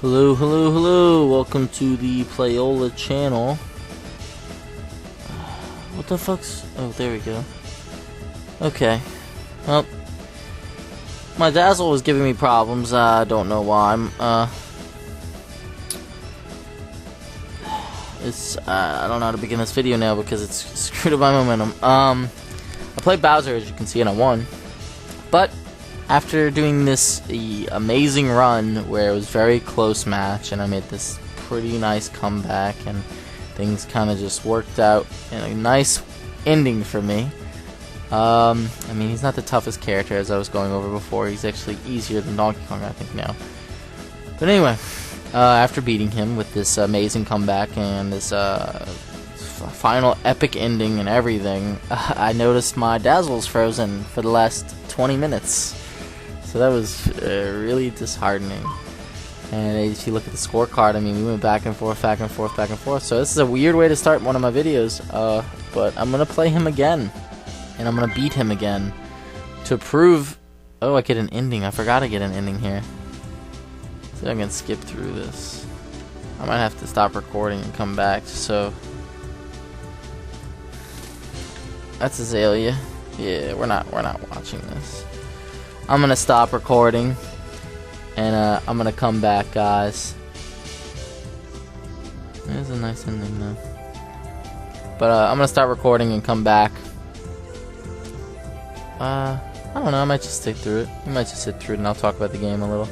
Hello, hello, hello. Welcome to the Playola channel. What the fuck's... Oh, there we go. Okay. Well, my Dazzle was giving me problems. I don't know why. I don't know how to begin this video now because it's screwed up my momentum. I played Bowser, as you can see, and I won. But after doing this amazing run where it was a very close match and I made this pretty nice comeback and things kind of just worked out in a nice ending for me. I mean, he's not the toughest character as I was going over before. He's actually easier than Donkey Kong, I think, now. But anyway, after beating him with this amazing comeback and this final epic ending and everything, I noticed my Dazzle's frozen for the last 20 minutes. So that was really disheartening. And if you look at the scorecard, I mean, we went back and forth, back and forth, back and forth. So this is a weird way to start one of my videos. But I'm going to play him again. And I'm going to beat him again. To prove... Oh, I get an ending. I forgot to get an ending here. So I'm going to skip through this. I might have to stop recording and come back. So... That's Azalea. Yeah, we're not watching this. I'm gonna stop recording, and I'm gonna come back, guys. There's a nice ending though. But I'm gonna start recording and come back. I don't know. I might just stick through it. We might just sit through it, and I'll talk about the game a little.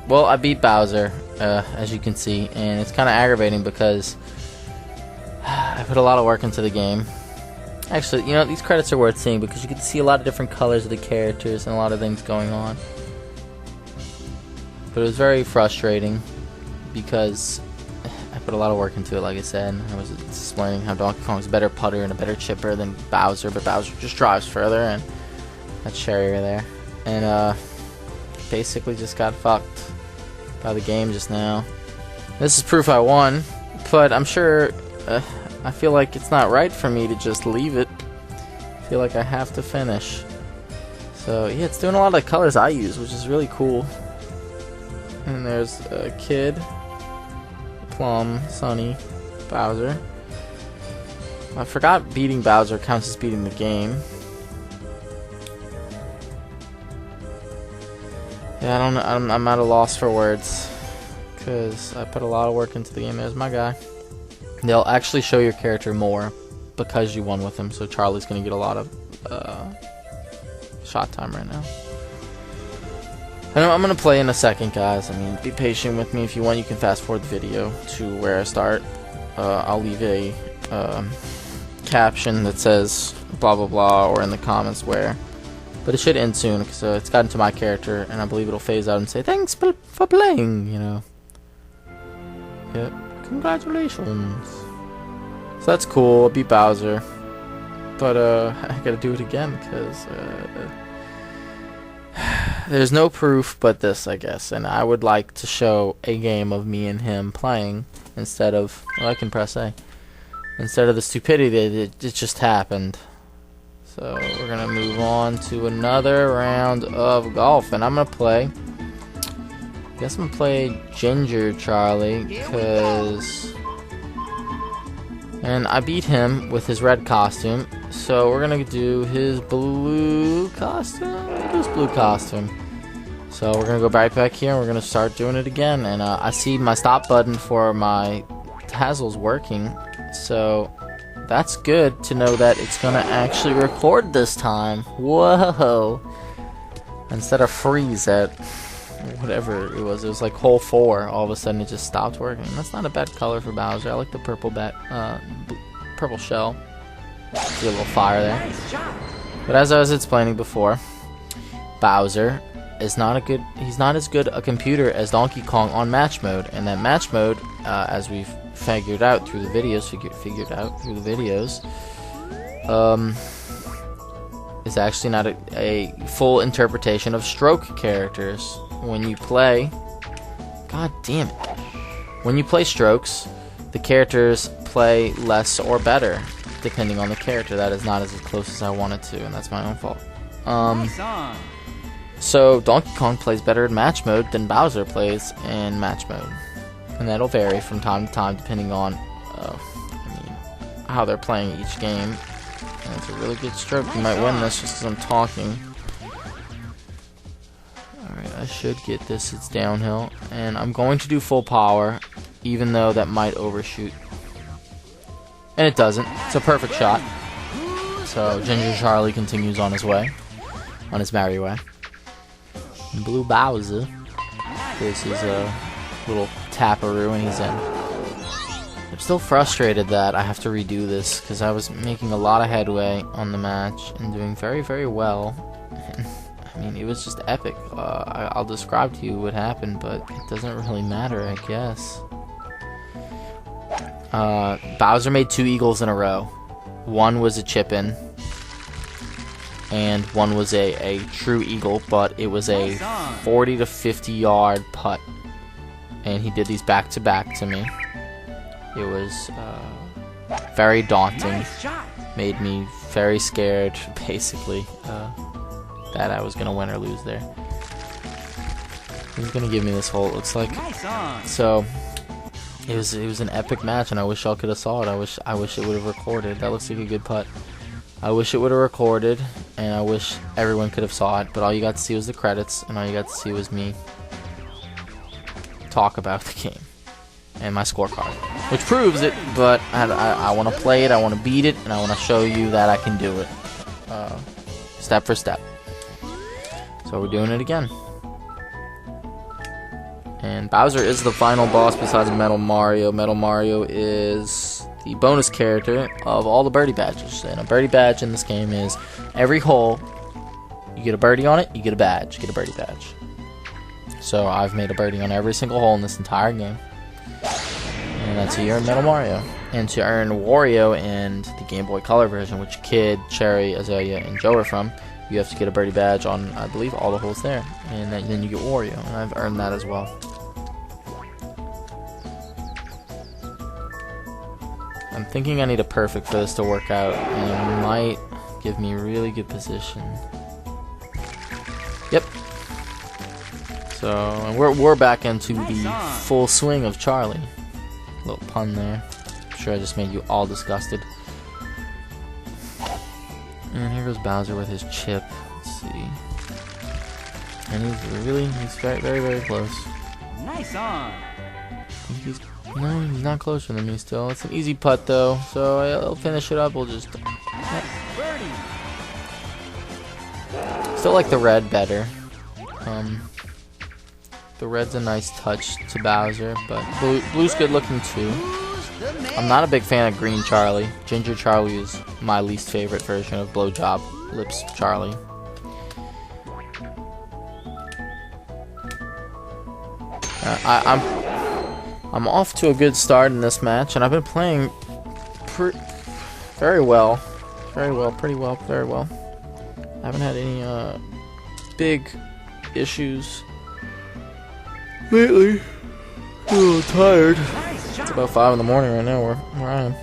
Well, I beat Bowser, as you can see, and it's kind of aggravating because I put a lot of work into the game. Actually, you know, these credits are worth seeing because you get to see a lot of different colors of the characters and a lot of things going on. But it was very frustrating because I put a lot of work into it, like I said. I was just learning how Donkey Kong's a better putter and a better chipper than Bowser, but Bowser just drives further, and that's Sherry there. And basically just got fucked by the game just now. This is proof I won, but I'm sure... I feel like it's not right for me to just leave it. I feel like I have to finish. So yeah, it's doing a lot of the colors I use, which is really cool. And there's a Kid, Plum, Sunny, Bowser. I forgot beating Bowser counts as beating the game. Yeah, I don't know. I'm at a loss for words because I put a lot of work into the game. There's my guy. They'll actually show your character more because you won with him, so Charlie's going to get a lot of shot time right now. I'm going to play in a second, guys. I mean, be patient with me. If you want, you can fast forward the video to where I start. I'll leave a caption that says blah blah blah, or in the comments where. But it should end soon because it's gotten to my character, and I believe it'll phase out and say thanks for playing, you know. Yep. Congratulations. So that's cool. I beat Bowser. But I gotta do it again because there's no proof but this, I guess. And I would like to show a game of me and him playing instead of... Well, I can press A. Instead of the stupidity that it just happened. So we're gonna move on to another round of golf. And I'm gonna play... I guess I'm gonna play Ginger Charlie, because... And I beat him with his red costume, so we're gonna do his blue costume? His blue costume. So we're gonna go right back here and we're gonna start doing it again. And I see my stop button for my Dazzle's working, so that's good to know that it's gonna actually record this time. Whoa! Instead of freeze at... whatever it was like hole 4, all of a sudden it just stopped working. That's not a bad color for Bowser. I like the purple purple shell. See a little fire there. But as I was explaining before, Bowser is not he's not as good a computer as Donkey Kong on match mode, and that match mode, as we've figured out through the videos, is actually not a full interpretation of stroke characters. When you play... God damn it. When you play strokes, the characters play less or better, depending on the character. That is not as close as I wanted to, and that's my own fault. So Donkey Kong plays better in match mode than Bowser plays in match mode. And that'll vary from time to time depending on how they're playing each game. And it's a really good stroke. You might win this just because I'm talking. Alright, I should get this. It's downhill. And I'm going to do full power, even though that might overshoot. And it doesn't. It's a perfect shot. So Ginger Charlie continues on his way. On his merry way. And Blue Bowser. This is a little taparoo and he's in. I'm still frustrated that I have to redo this because I was making a lot of headway on the match and doing very, very well. I mean, it was just epic. I'll describe to you what happened, but it doesn't really matter, I guess. Bowser made 2 eagles in a row. One was a chip-in, and one was a true eagle, but it was a 40 to 50 yard putt. And he did these back-to-back to me. It was very daunting. Made me very scared, basically, that I was going to win or lose there. He's going to give me this hole, it looks like. So, it was an epic match, and I wish y'all could have saw it. I wish it would have recorded. That looks like a good putt. I wish it would have recorded, and I wish everyone could have saw it, but all you got to see was the credits, and all you got to see was me talk about the game and my scorecard, which proves it. But I want to play it, I want to beat it, and I want to show you that I can do it step for step. So we're doing it again. And Bowser is the final boss besides Metal Mario. Metal Mario is the bonus character of all the birdie badges. And a birdie badge in this game is every hole, you get a birdie on it, you get a badge, you get a birdie badge. So I've made a birdie on every single hole in this entire game. And that's how you earn Metal Mario. And to earn Wario and the Game Boy Color version, which Kid, Cherry, Azalea, and Joe are from, you have to get a birdie badge on, I believe, all the holes there. And then you get Wario, and I've earned that as well. I'm thinking I need a perfect for this to work out, and it might give me really good position. Yep. So, and we're back into the full swing of Charlie. Little pun there. I'm sure I just made you all disgusted. And here goes Bowser with his chip. Let's see. And he's very, very, very close. Nice on. No, he's not closer than me still. It's an easy putt though, so I'll finish it up. We'll just. Still like the red better. The red's a nice touch to Bowser, but blue's good looking too. I'm not a big fan of green Charlie. Ginger Charlie is my least favorite version of Blowjob Lips Charlie. I'm off to a good start in this match, and I've been playing very well. I haven't had any big issues lately. I'm a little tired. It's about 5 in the morning right now where I am.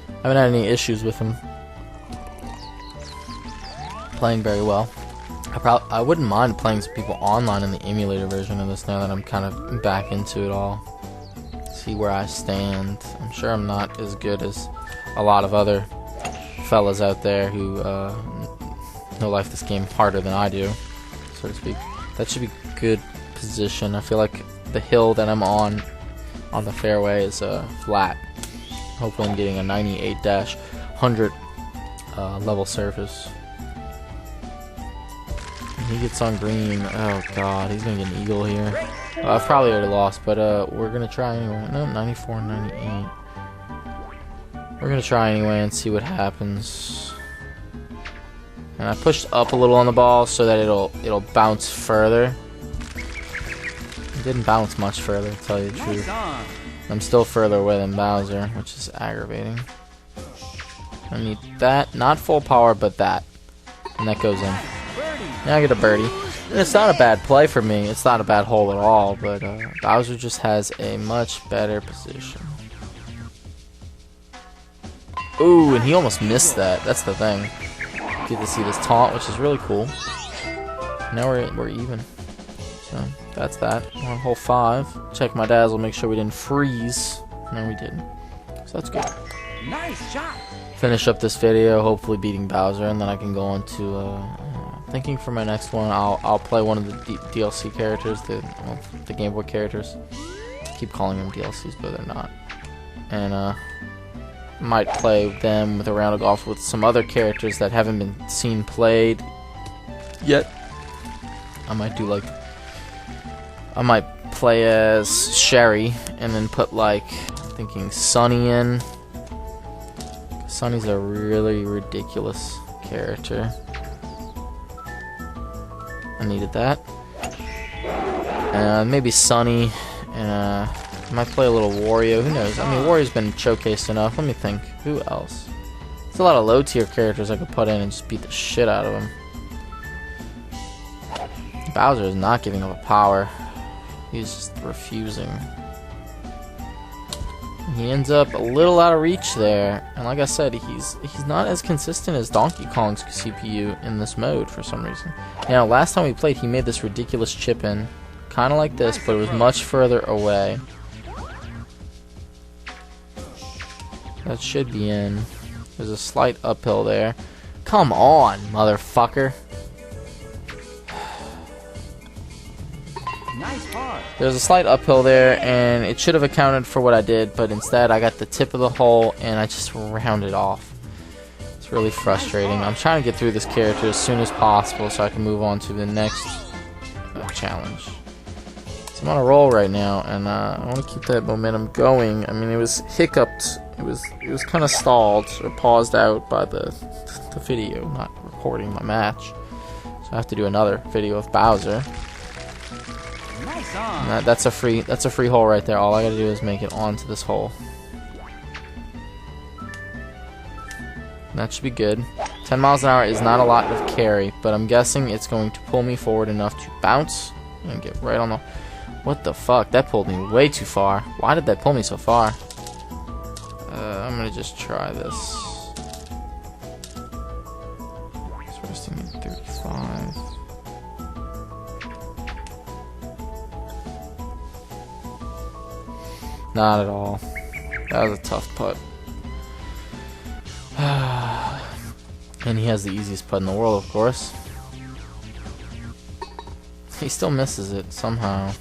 I haven't had any issues with him playing very well. I wouldn't mind playing some people online in the emulator version of this now that I'm kind of back into it all. See where I stand. I'm sure I'm not as good as a lot of other fellas out there who know life this game harder than I do, so to speak. That should be good position. I feel like the hill that I'm on the fairway is flat. Hopefully I'm getting a 98-100 level surface. He gets on green. Oh god, he's gonna get an eagle here. I've probably already lost, but we're gonna try anyway. No, 94, 98. We're gonna try anyway and see what happens. And I pushed up a little on the ball so that it'll bounce further. It didn't bounce much further, to tell you the truth. I'm still further away than Bowser, which is aggravating. I need that, not full power, but that, and that goes in. Now I get a birdie. And it's not a bad play for me. It's not a bad hole at all, but Bowser just has a much better position. Ooh, and he almost missed that. That's the thing. Get to see this taunt, which is really cool. Now we're even. So that's that. We're on hole 5. Check my dazzle, make sure we didn't freeze. No, we didn't. So that's good. Nice shot. Finish up this video, hopefully beating Bowser, and then I can go on to thinking for my next one. I'll play one of the DLC characters, the Game Boy characters. I keep calling them DLCs, but they're not. And might play them with a round of golf with some other characters that haven't been seen played yet. I might play as Sherry and then put like thinking Sunny in. Sunny's a really ridiculous character. I needed that. Maybe Sunny, and I might play a little Wario. Who knows? I mean, Wario's been showcased enough. Let me think. Who else? There's a lot of low-tier characters I could put in and just beat the shit out of them. Bowser is not giving up a power. He's just refusing. He ends up a little out of reach there, and like I said, he's not as consistent as Donkey Kong's CPU in this mode for some reason. Now, last time we played, he made this ridiculous chip in, kind of like this, but it was much further away. That should be in. There's a slight uphill there. Come on, motherfucker. Nice par. There's a slight uphill there, and it should have accounted for what I did, but instead I got the tip of the hole, and I just rounded off. It's really frustrating. I'm trying to get through this character as soon as possible so I can move on to the next challenge. So I'm on a roll right now, and I want to keep that momentum going. I mean, it was hiccuped. It was kind of stalled or paused out by the video, not recording my match. So I have to do another video of Bowser. Nice on. That's a free hole right there. All I gotta do is make it onto this hole. That should be good. 10 miles an hour is not a lot of carry, but I'm guessing it's going to pull me forward enough to bounce and get right on the... What the fuck? That pulled me way too far. Why did that pull me so far? I'm gonna just try this. Resting at 35. Not at all. That was a tough putt. And he has the easiest putt in the world, of course. He still misses it somehow.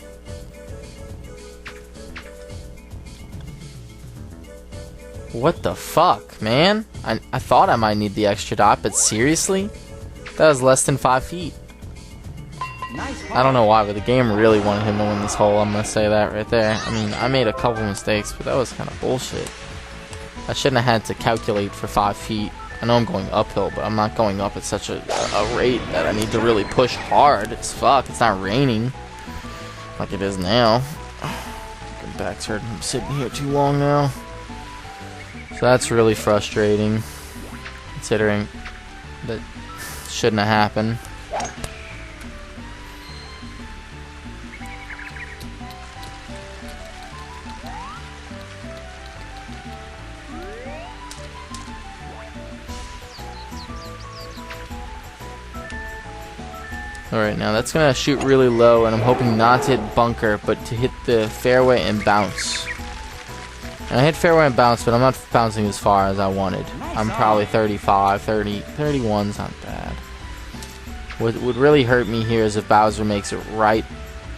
What the fuck, man? I thought I might need the extra dot, but seriously? That was less than 5 feet. I don't know why, but the game really wanted him to win this hole. I'm gonna say that right there. I mean, I made a couple mistakes, but that was kind of bullshit. I shouldn't have had to calculate for 5 feet. I know I'm going uphill, but I'm not going up at such a rate that I need to really push hard. It's fuck. It's not raining like it is now. My back's hurting. I'm sitting here too long now. So that's really frustrating, considering that shouldn't have happened. Alright, now that's going to shoot really low, and I'm hoping not to hit bunker, but to hit the fairway and bounce. And I hit fairway and bounce, but I'm not bouncing as far as I wanted. I'm probably 35, 30, 31's not bad. What would really hurt me here is if Bowser makes it right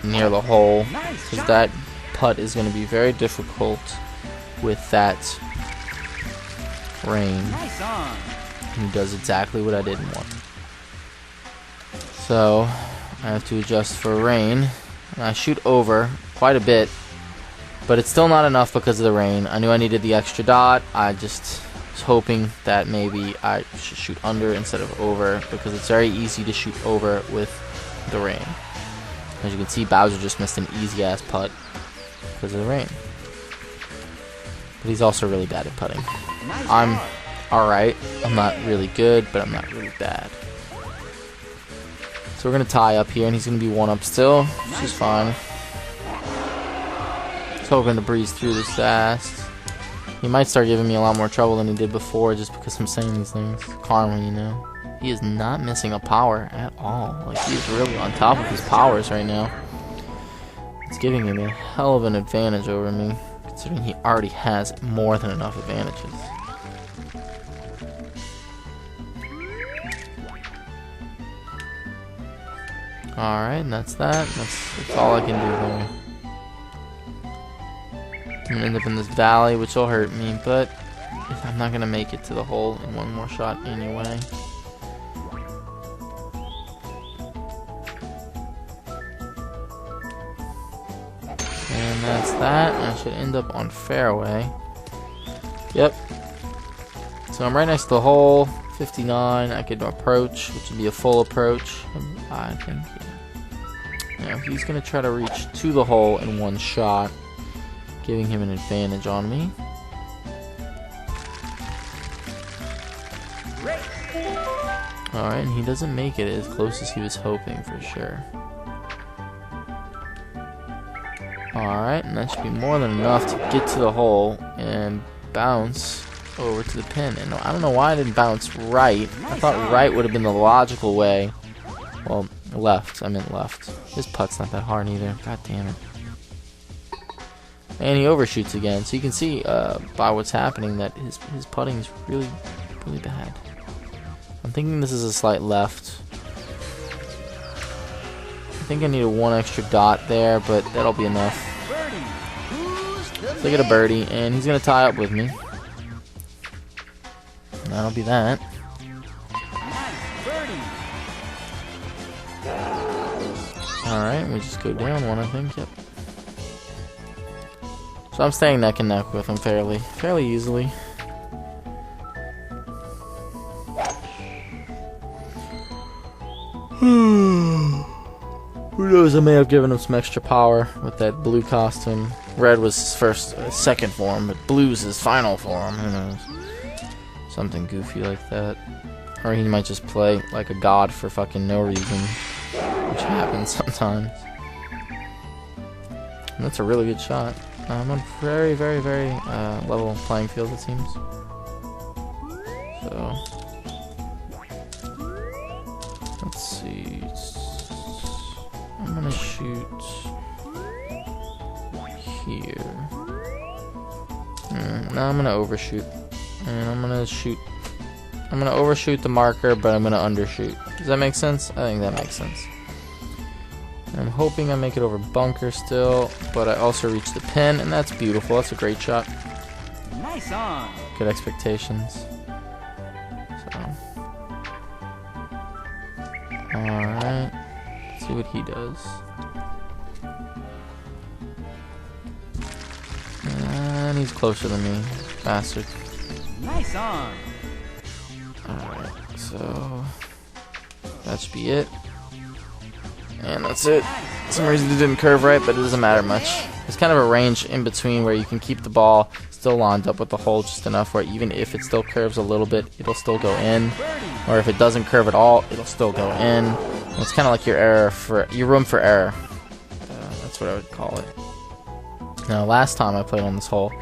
near the hole, because that putt is going to be very difficult with that rain. And he does exactly what I didn't want. So I have to adjust for rain, and I shoot over quite a bit, but it's still not enough because of the rain. I knew I needed the extra dot. I just was hoping that maybe I should shoot under instead of over, because it's very easy to shoot over with the rain. As you can see, Bowser just missed an easy ass putt because of the rain, but he's also really bad at putting. I'm alright. I'm not really good, but I'm not really bad. So we're going to tie up here, and he's going to be 1 up still, which is fine. Just hoping to breeze through this fast. He might start giving me a lot more trouble than he did before, just because I'm saying these things. Karma, you know. He is not missing a power at all. Like, he's really on top of his powers right now. It's giving him a hell of an advantage over me, considering he already has more than enough advantages. Alright, and that's that. That's all I can do there. I'm gonna end up in this valley, which will hurt me, but I'm not gonna make it to the hole in one more shot anyway. And that's that. I should end up on fairway. Yep. So I'm right next to the hole. 59. I could approach, which would be a full approach. I think. Yeah. Now he's gonna try to reach to the hole in one shot, giving him an advantage on me. Alright, and he doesn't make it as close as he was hoping for sure. Alright, and that should be more than enough to get to the hole and bounce over to the pin. And I don't know why I didn't bounce right. I thought right would have been the logical way. Well, left. I meant left. This putt's not that hard either. God damn it. And he overshoots again. So you can see by what's happening that his putting is really, really bad. I'm thinking this is a slight left. I think I need one extra dot there, but that'll be enough. Look at a birdie, and he's going to tie up with me. And that'll be that. Alright, we just go down one, I think. Yep. So I'm staying neck and neck with him fairly easily. Who knows, I may have given him some extra power with that blue costume. Red was his second form, but blue's his final form. Who knows? Something goofy like that. Or he might just play like a god for fucking no reason, which happens sometimes. And that's a really good shot. I'm on very, very, very level playing field, it seems. So let's see. I'm gonna shoot here. Now I'm gonna overshoot, and I'm gonna overshoot the marker, but I'm gonna undershoot. Does that make sense? I think that makes sense. I'm hoping I make it over bunker still, but I also reach the pin, and that's beautiful. That's a great shot. Nice on. Good expectations. So, alright. See what he does. And he's closer than me. Bastard. Nice on. Alright, so that should be it. And that's it. For some reason it didn't curve right, but it doesn't matter much. There's kind of a range in between where you can keep the ball still lined up with the hole just enough where even if it still curves a little bit, it'll still go in. Or if it doesn't curve at all, it'll still go in. And it's kind of like your room for error. That's what I would call it. Now, last time I played on this hole,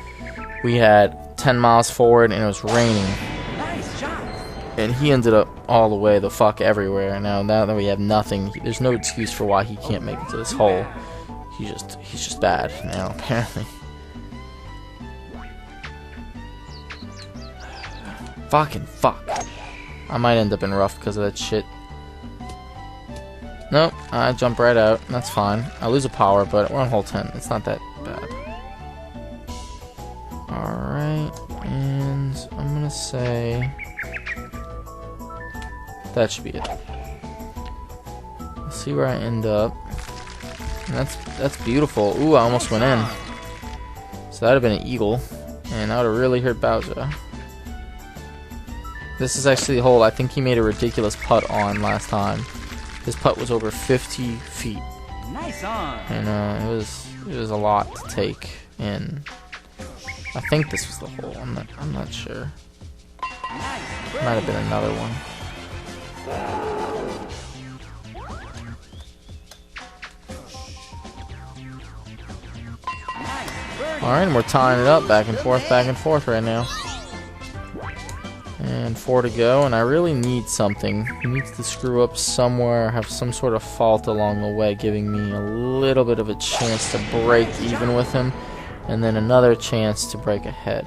we had 10 miles forward and it was raining. And he ended up all the way the fuck everywhere. Now that we have nothing, there's no excuse for why he can't make it to this hole. He's just bad now, apparently. Fucking fuck. I might end up in rough because of that shit. Nope, I jump right out. That's fine. I lose a power, but we're on hole 10. It's not that bad. Alright, and I'm gonna say that should be it. Let's see where I end up. And that's beautiful. Ooh, I almost went in. So that would have been an eagle, and that would have really hurt Bowser. This is actually the hole I think he made a ridiculous putt on last time. His putt was over 50 feet. Nice on. And it was a lot to take in. I think this was the hole. I'm not sure. Might have been another one. Alright, and we're tying it up back and forth right now. And 4 to go, and I really need something. He needs to screw up somewhere, have some sort of fault along the way, giving me a little bit of a chance to break even with him, and then another chance to break ahead.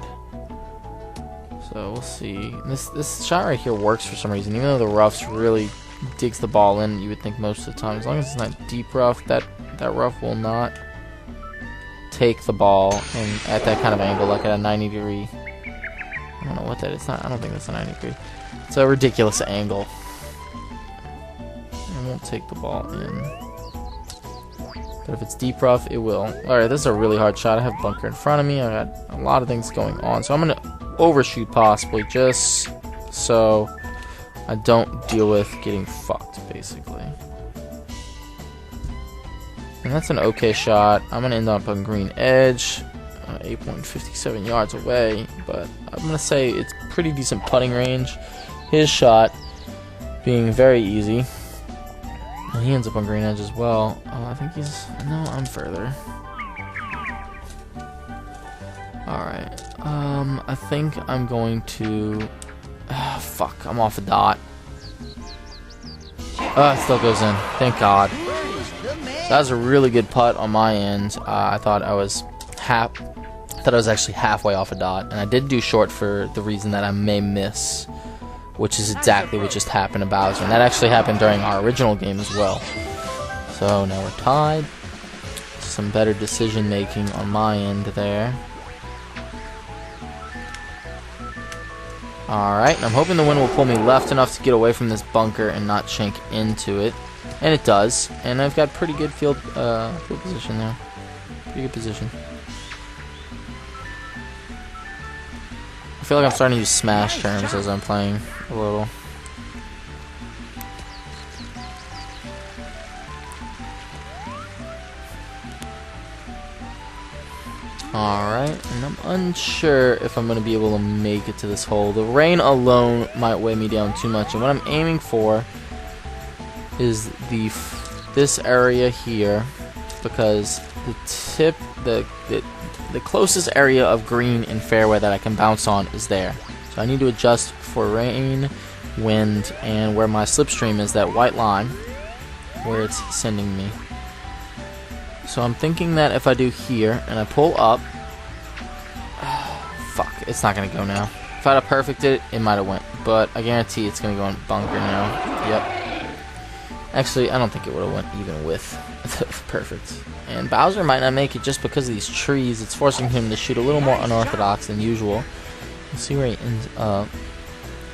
So we'll see. This shot right here works for some reason, even though the roughs really digs the ball in. You would think most of the time, as long as it's not deep rough, that rough will not take the ball and at that kind of angle, like at a 90-degree. I don't know what that is. I don't think that's a 90 degree. It's a ridiculous angle. It won't take the ball in. But if it's deep rough, it will. Alright, this is a really hard shot. I have bunker in front of me. I got a lot of things going on. So I'm going to overshoot possibly, just so I don't deal with getting fucked, basically. And that's an okay shot. I'm going to end up on green edge. 8.57 yards away, but I'm going to say it's pretty decent putting range. His shot being very easy. And he ends up on green edge as well. I think he's... No, I'm further. Alright. I think I'm going to... fuck, I'm off a dot. It still goes in. Thank God. So that was a really good putt on my end. I thought I was actually halfway off a dot, and I did do short for the reason that I may miss, which is exactly what just happened to Bowser, and that actually happened during our original game as well. So now we're tied. Some better decision making on my end there. Alright, and I'm hoping the wind will pull me left enough to get away from this bunker and not shank into it. And it does, and I've got pretty good field position there. Pretty good position. I feel like I'm starting to use smash terms as I'm playing a little. Alright, and I'm unsure if I'm going to be able to make it to this hole. The rain alone might weigh me down too much, and what I'm aiming for is this area here, because the closest area of green and fairway that I can bounce on is there. So I need to adjust for rain, wind, and where my slipstream is, that white line where it's sending me. So I'm thinking that if I do here and I pull up, fuck, it's not gonna go now. If I'd have perfected it, it might have went, but I guarantee it's gonna go in bunker now. Yep. Actually, I don't think it would have went even with perfect. And Bowser might not make it just because of these trees. It's forcing him to shoot a little more unorthodox than usual. Let's see where he ends up.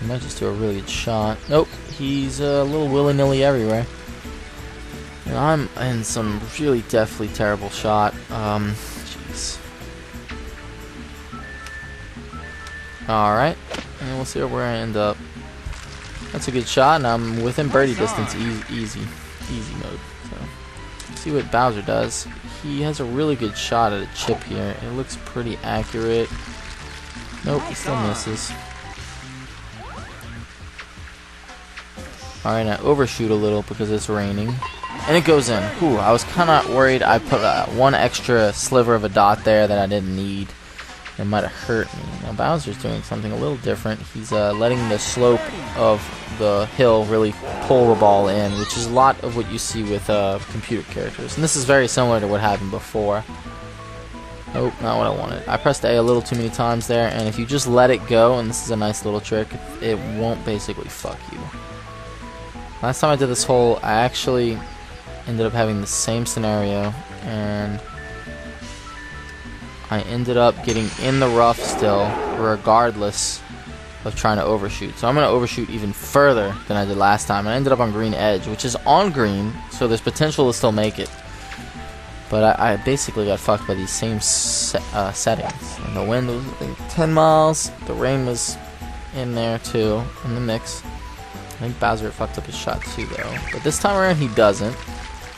He might just do a really good shot. Nope, he's a little willy-nilly everywhere. And I'm in some really definitely terrible shot. Jeez. Alright, and we'll see where I end up. That's a good shot, and I'm within birdie distance, easy mode. So, let's see what Bowser does. He has a really good shot at a chip here. It looks pretty accurate. Nope, he still misses. Alright, I overshoot a little because it's raining. And it goes in. Ooh, I was kind of worried I put one extra sliver of a dot there that I didn't need. It might have hurt me. Now Bowser's doing something a little different. He's letting the slope of the hill really pull the ball in, which is a lot of what you see with computer characters. And this is very similar to what happened before. Nope, not what I wanted. I pressed A a little too many times there, and if you just let it go, and this is a nice little trick, it won't basically fuck you. Last time I did this hole, I actually ended up having the same scenario, and I ended up getting in the rough still, regardless of trying to overshoot. So I'm going to overshoot even further than I did last time. I ended up on green edge, which is on green, so there's potential to still make it. But I basically got fucked by these same settings. And the wind was like 10 miles, the rain was in there too, in the mix. I think Bowser fucked up his shot too though. But this time around he doesn't,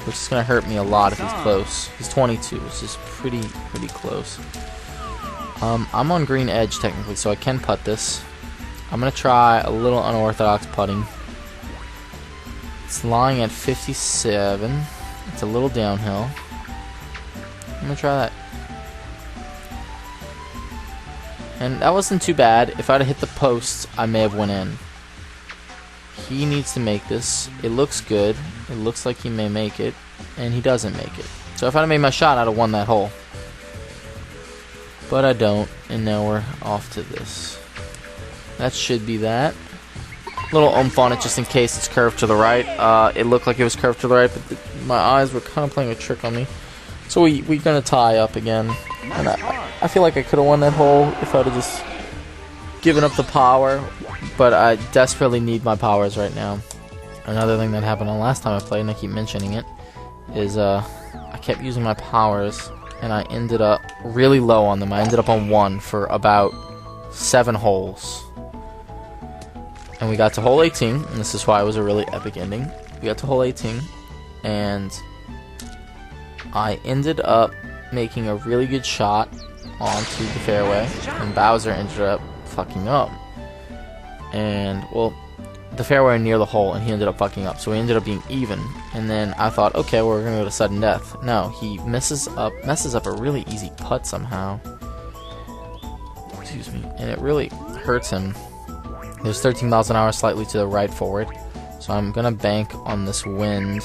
which is going to hurt me a lot if he's close. He's 22, which is pretty close. I'm on green edge technically, so I can putt this. I'm going to try a little unorthodox putting. It's lying at 57. It's a little downhill. I'm going to try that. And that wasn't too bad. If I'd have hit the post, I may have went in. He needs to make this. It looks good. It looks like he may make it. And he doesn't make it. So if I'd have made my shot, I'd have won that hole. But I don't. And now we're off to this. That should be that. Little oomph on it just in case it's curved to the right. It looked like it was curved to the right, but my eyes were kind of playing a trick on me. So we're going to tie up again. And I feel like I could have won that hole if I'd have just given up the power. But I desperately need my powers right now. Another thing that happened the last time I played, and I keep mentioning it, is I kept using my powers, and I ended up really low on them. I ended up on 1 for about 7 holes. And we got to hole 18, and this is why it was a really epic ending. We got to hole 18, and I ended up making a really good shot onto the fairway, and Bowser ended up fucking up. And, well, the fairway near the hole, and he ended up fucking up, so we ended up being even. And then I thought, okay, we're gonna go to sudden death. No, he messes up a really easy putt somehow. Excuse me, and it really hurts him. There's 13 miles an hour slightly to the right forward, so I'm gonna bank on this wind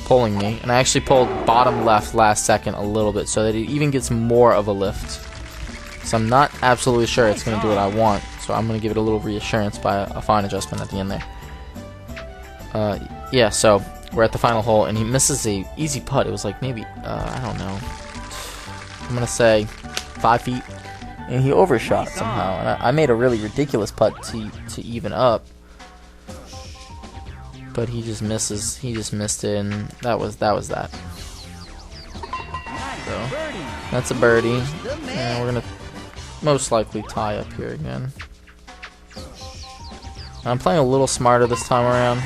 pulling me, and I actually pulled bottom left last second a little bit so that it even gets more of a lift. So I'm not absolutely sure it's gonna do what I want, so I'm gonna give it a little reassurance by a fine adjustment at the end there. Yeah, so we're at the final hole, and he misses a easy putt. It was like maybe I don't know, I'm gonna say 5 feet. And he overshot somehow, and I made a really ridiculous putt to even up, but he just misses. He just missed it, and that was that. So that's a birdie, and we're gonna most likely tie up here again. I'm playing a little smarter this time around.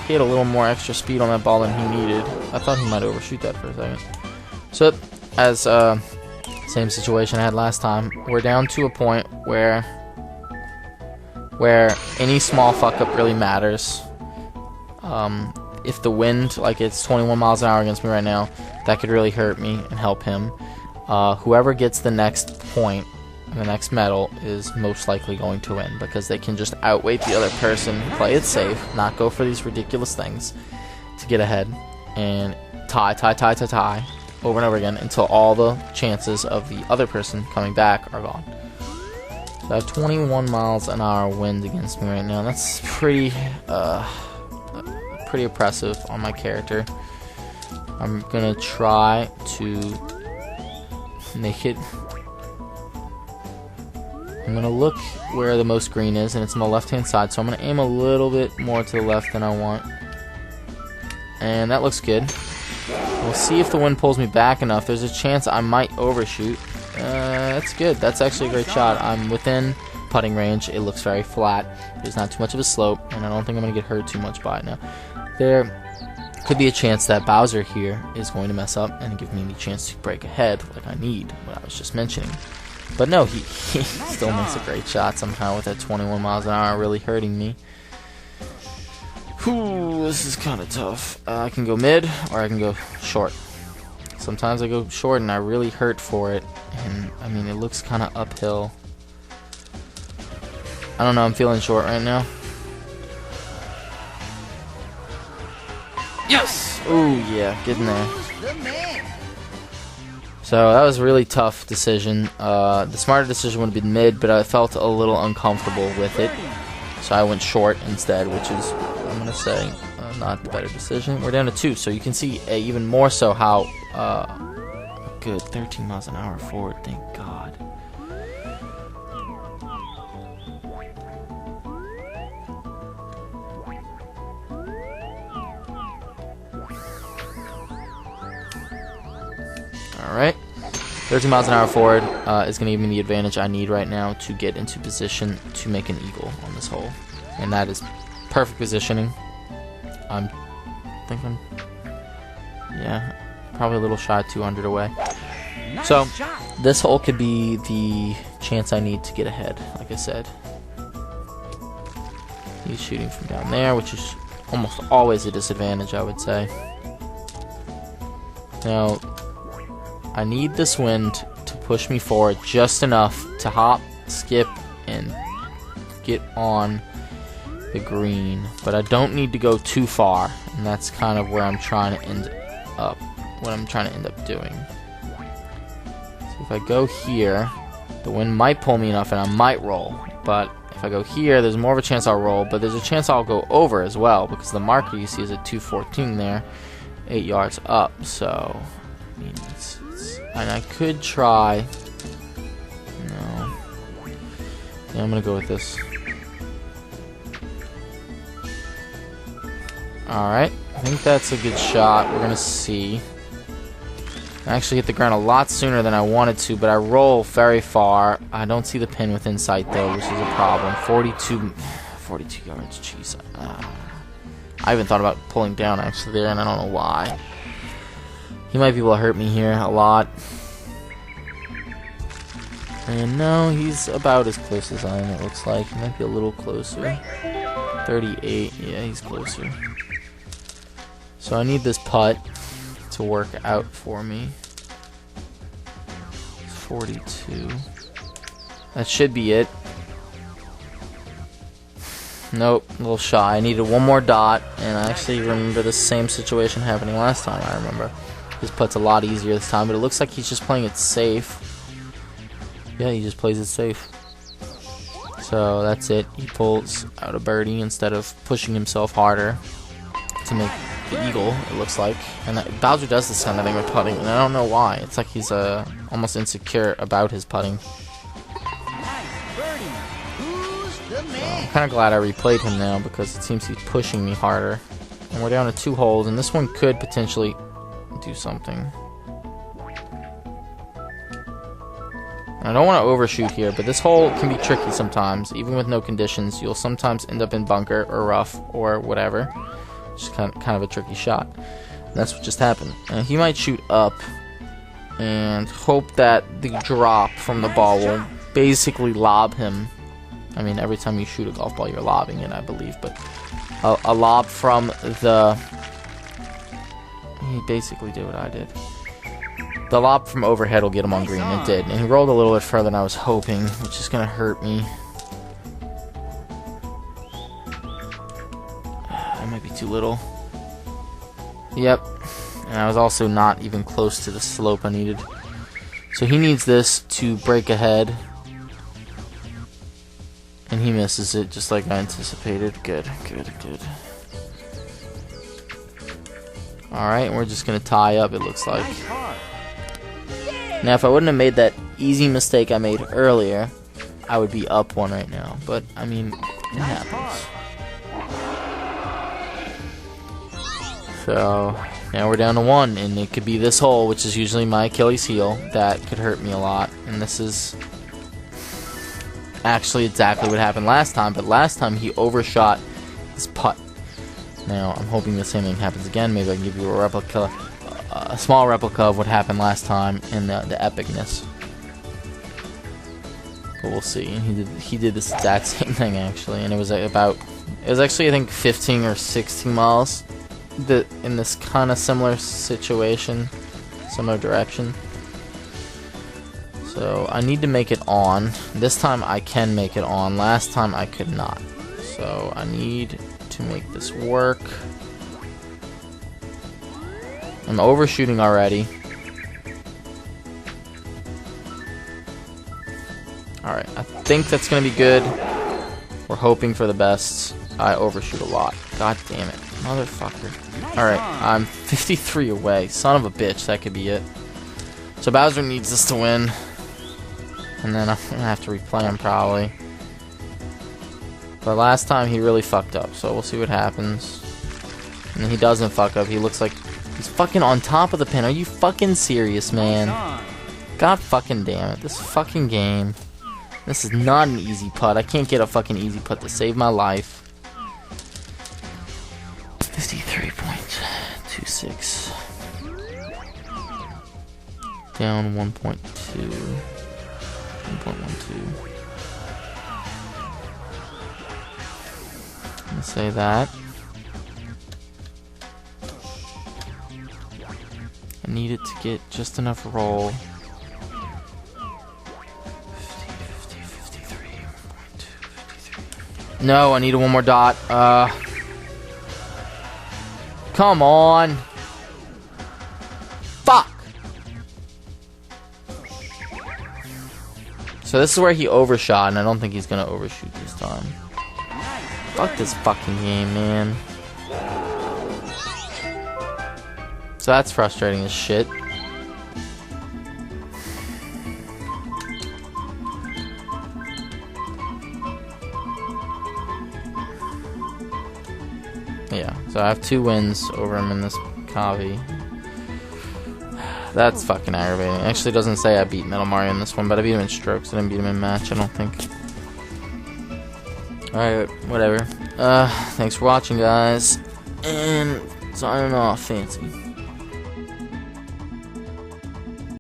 He had a little more extra speed on that ball than he needed. I thought he might overshoot that for a second. So as same situation I had last time. We're down to a point where any small fuck up really matters. If the wind, like it's 21 miles an hour against me right now, that could really hurt me and help him. Whoever gets the next point, the next medal, is most likely going to win because they can just outweight the other person, play it safe, not go for these ridiculous things to get ahead, and tie over and over again until all the chances of the other person coming back are gone. So I have 21 miles an hour wind against me right now. That's pretty oppressive on my character. I'm gonna try to make it. I'm gonna look where the most green is, and it's on the left-hand side. So I'm gonna aim a little bit more to the left than I want, and that looks good. We'll see if the wind pulls me back enough. There's a chance I might overshoot. That's good. That's actually a great shot. I'm within putting range. It looks very flat. There's not too much of a slope, and I don't think I'm going to get hurt too much by it now. There could be a chance that Bowser here is going to mess up and give me the chance to break ahead like I need, what I was just mentioning. But no, he still makes a great shot somehow with that 21 miles an hour really hurting me. Whew, this is kind of tough. I can go mid, or I can go short. Sometimes I go short, and I really hurt for it. And, I mean, it looks kind of uphill. I don't know, I'm feeling short right now. Yes! Ooh, yeah, getting there. So, that was a really tough decision. The smarter decision would have been mid, but I felt a little uncomfortable with it. So I went short instead, which is, I'm going to say, not the better decision. We're down to 2, so you can see even more so how good 13 miles an hour forward, thank God. Alright, 13 miles an hour forward is going to give me the advantage I need right now to get into position to make an eagle on this hole. And that is perfect positioning. I'm thinking, yeah, probably a little shy of 200 away. So, this hole could be the chance I need to get ahead, like I said. He's shooting from down there, which is almost always a disadvantage, I would say. Now, I need this wind to push me forward just enough to hop, skip, and get on the green. But I don't need to go too far, and that's kind of where I'm trying to end up. What I'm trying to end up doing. So if I go here, the wind might pull me enough, and I might roll. But if I go here, there's more of a chance I'll roll, but there's a chance I'll go over as well, because the marker you see is at 214 there, 8 yards up. So, I mean, and I could try. No. Yeah, I'm gonna go with this. Alright, I think that's a good shot. We're gonna see. I actually hit the ground a lot sooner than I wanted to, but I roll very far. I don't see the pin within sight, though, which is a problem. 42 yards, jeez. I even thought about pulling down, actually, there, and I don't know why. He might be able to hurt me here a lot. And no, he's about as close as I am, it looks like. He might be a little closer. 38, yeah, he's closer. So I need this putt to work out for me. 42. That should be it. Nope, a little shy. I needed one more dot, and I actually remember the same situation happening last time. I remember his putt's a lot easier this time, but it looks like he's just playing it safe. Yeah, he just plays it safe. So that's it. He pulls out a birdie instead of pushing himself harder to make the eagle, it looks like. And Bowser does this kind of thing with putting, and I don't know why. It's like he's almost insecure about his putting. I'm kind of glad I replayed him now, because it seems he's pushing me harder. And we're down to 2 holes, and this one could potentially do something. I don't want to overshoot here, but this hole can be tricky sometimes. Even with no conditions, you'll sometimes end up in bunker or rough or whatever. Just kind of a tricky shot. And that's what just happened. And he might shoot up and hope that the drop from the ball will basically lob him. I mean, every time you shoot a golf ball, you're lobbing it, I believe. But a lob from the... He basically did what I did. The lob from overhead will get him on green. It did. And he rolled a little bit further than I was hoping, which is going to hurt me. That might be too little. Yep. And I was also not even close to the slope I needed. So he needs this to break ahead. And he misses it just like I anticipated. Good, good, good. Alright, we're just going to tie up, it looks like. Now, if I wouldn't have made that easy mistake I made earlier, I would be up 1 right now. But, I mean, it happens. So, now we're down to 1, and it could be this hole, which is usually my Achilles heel. That could hurt me a lot. And this is actually exactly what happened last time, but last time he overshot his putt. Now, I'm hoping the same thing happens again. Maybe I can give you a replica. A small replica of what happened last time and the epicness. But we'll see. And he did this exact same thing actually, and it was actually I think 15 or 16 miles in this kind of similar situation, similar direction. So I need to make it on. This time I can make it on. Last time I could not. So I need to make this work. I'm overshooting already. Alright, I think that's going to be good. We're hoping for the best. I overshoot a lot. God damn it. Motherfucker. Alright, I'm 53 away. Son of a bitch, that could be it. So Bowser needs this to win. And then I'm going to have to replay him probably. But last time he really fucked up, so we'll see what happens. And he doesn't fuck up. He looks like he's fucking on top of the pin. Are you fucking serious, man? God fucking damn it. This fucking game. This is not an easy putt. I can't get a fucking easy putt to save my life. 53.26. Down 1.2. 1.12. I'm gonna say that. I needed to get just enough roll No, I need one more dot. Come on. Fuck. So this is where he overshot, and I don't think he's gonna overshoot this time. Fuck this fucking game, man. So that's frustrating as shit. Yeah, so I have 2 wins over him in this Kavi. That's fucking aggravating. It actually doesn't say I beat Metal Mario in this one, but I beat him in strokes. I didn't beat him in match, I don't think. Alright, whatever. Thanks for watching, guys. And signing off, Fancy.